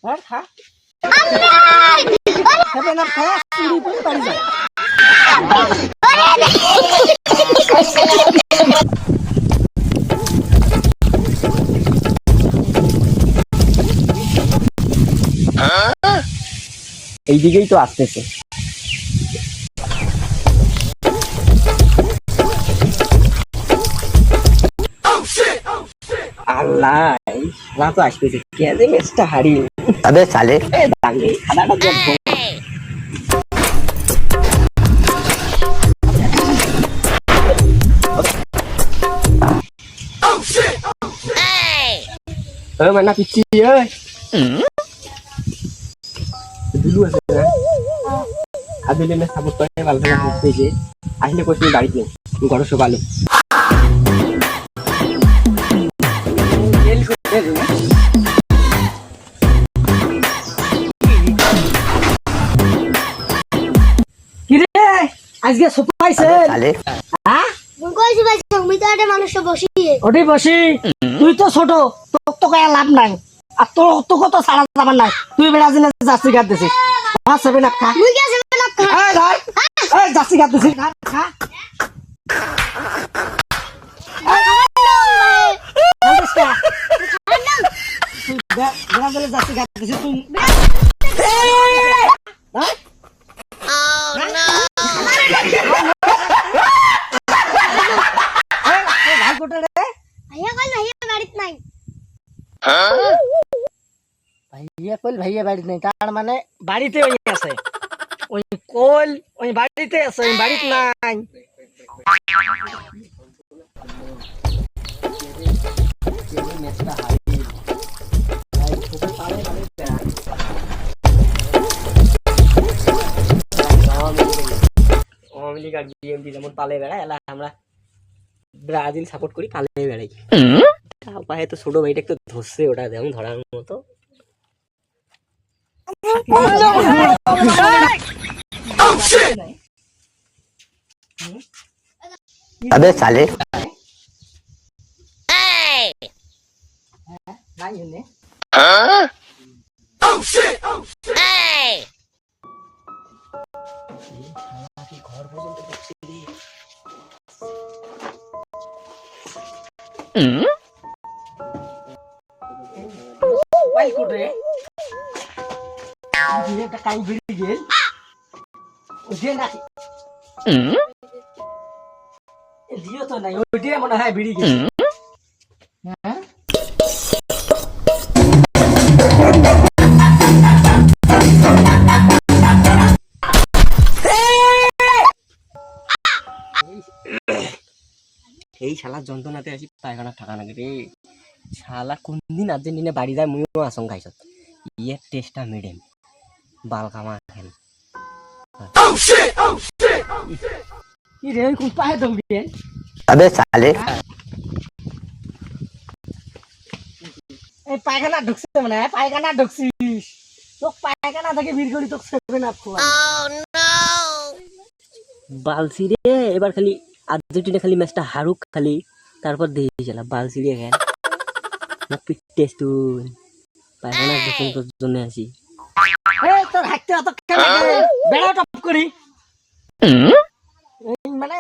আর খা খাবে না খা চুরি করে বাড়ি যা এইদিকেই তো আসতেছে আল্লাহ না তো আসতেছে কে যে ম্যাচটা হারিয়ে अबे साले দাঁড়িয়ে খানাটা দেখবো mana pici ơi dulu আছে না আদিলে না সাপোর্ট করে ভালো করে হচ্ছে যে আসলে কইছি বাড়িতে ঘর সব ভালো কি রে আজকে সুপাইছে साले হ্যাঁ মুই কইছি ভাই সংবিধানে মানুষ বসি ওটি বসি তুই তো ছোট তোর তো গায়ে লাভ নাই আর তোর তো কত সারা যাবার নাই তুই বেড়াজিনে জার্সি গাদ দিছিস পাঁচ সেভেন আপ খা মুই গেছে না খা এই ভাই এই জার্সি গাদ দিছিস খা বেড়াজিনে জার্সি গাদ দিছিস তুই ভাই কোটে রে ভাইয়া কই ভাইয়া বাড়িত নাই ভাইয়া কইল ভাইয়া বাড়িতে নাই তার মানে বাড়িতে ওই আছে ওই কইল ওই বাড়িতে আছে ওই বাড়িতে নাই আমেরিকা গিএমটি যেমন পালে বেড়ায় এলা আমরা ব্রাজিল সাপোর্ট করি পালে বেড়াই পায়ে তো ছোট ভাইটা একটু ধরছে ওটা যেমন ধরার মতো अबे साले ঘর পর্যন্ত ঢুকছে রে মোবাইল কোটে একটা কাই বেরিয়ে গেল ওই না লিও তো নাই ওইটাই মনে হয় বেরিয়ে গেছে হ্যাঁ এই শালা যন্ত্রণাতে আসি পায়খানা ঠাকা নাকি রে শালা কোনদিন আর্জেন্টিনা বাড়ি যায় মুইও আসং খাইছত ইয়ের টেস্টটা মিডেম বাল কামা খেল কি রে কোন পায়ে দৌড়িয়ে अबे साले এই পায়খানা ঢুকছে মানে পায়খানা ঢুকছিস তোক পায়খানা থেকে বের করি তোক সেভেন আপ খোয়া বালসি রে এবার খালি আর্জেন্টিনা খালি ম্যাচটা হারুক খালি তারপর দেখি চলা বালসি রে খেল মুখ পিটেস তুই পায়খানা ঢুকুন তোর জন্য আসি এই তোর হাঁটতে অত কেন বেড়া টপ করি এই মানে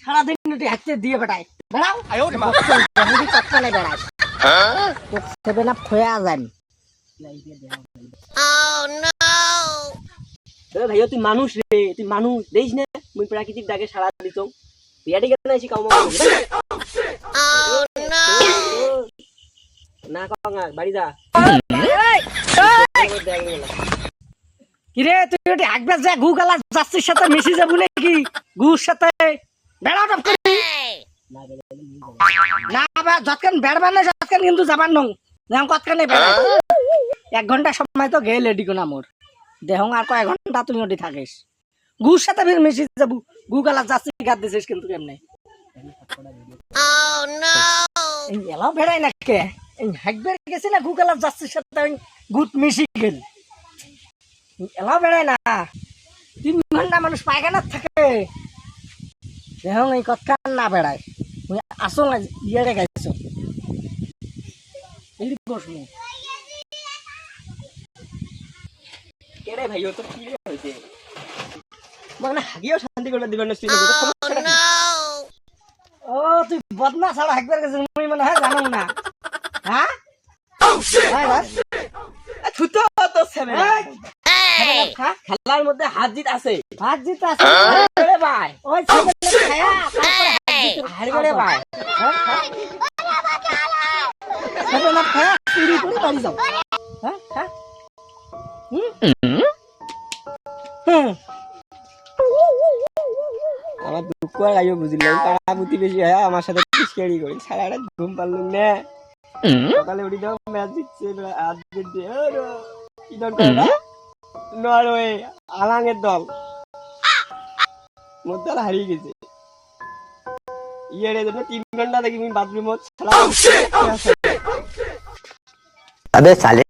সারাদিন উঠে হাঁটতে দিয়ে বেড়ায় বেড়াও কতক্ষণে বেড়ায় সেভেন আপ খোয়া যান ভাইয়া তুই মানুষ রে তুই মানুষ দেখিস না মুই প্রাকৃতিক ডাকে সারা দিত বিয়াটি গেলে না এসে কাউমা না কাঙা বাড়ি যা কিরে তুই ওটি হাঁকবে যা গু গালা যাচ্ছিস সাথে মিশি যাবো নাকি গুর সাথে বেড়া টপ করি না যতক্ষণ বেড়বার না যতক্ষণ কিন্তু যাবার নং যেমন কতক্ষণে বেড়া 1 ঘন্টা সময় তো গেলে এদিকে না মোর দেহ আর কয়েক ঘন্টা তুমি ওটি থাকিস গুর সাথে মিশি যাবো গু গালা যাচ্ছি গাদ দিছিস কিন্তু কেমনে এলাও বেড়াই না কে হাঁকবে গেছি না গু গালা যাচ্ছিস সাথে গুট মিশি গেল এলাও বেড়ায় না 3 ঘন্টা মানুষ পায়খানা থাকে দেখুন এই কথা না বেড়ায় আসো না ইয়ে গাইছ এই বসবো কেরে ভাই ও তো কি রে হইছে মানে হাগিও শান্তি করবে দিবেন না স্ত্রী সমস্যাটা কি? ও তুই বদনা ছাড়া হাগবার গেছিস মুই মনে হয় জানো না হ্যাঁ হ্যাঁ বাস থুতো তো সেবে এই, খা খেলার মধ্যে হাত জিত আছে হাত জিতে আছে আরে ভাই ওই ছেলে খায়া তারপরে হারবে ভাই হ্যাঁ খা ছেলে না খায়া চুরি করে বাড়ি যাও হ্যাঁ খা হুম আমার দুঃখ আর গাইও বুঝলাম পাড়া বুতি বেশি হয় আমার সাথে পিসকারি করি সারাটা ঘুম পারলুম না সকালে উঠি দাও ম্যাচ দিচ্ছে হাত দিচ্ছে কি দল করে না নরওয়ে আলাঙের দল মোর দল হারিয়ে গেছে ইয়ের জন্য 3 ঘন্টা দেখি আমি বাথরুমে अबे साले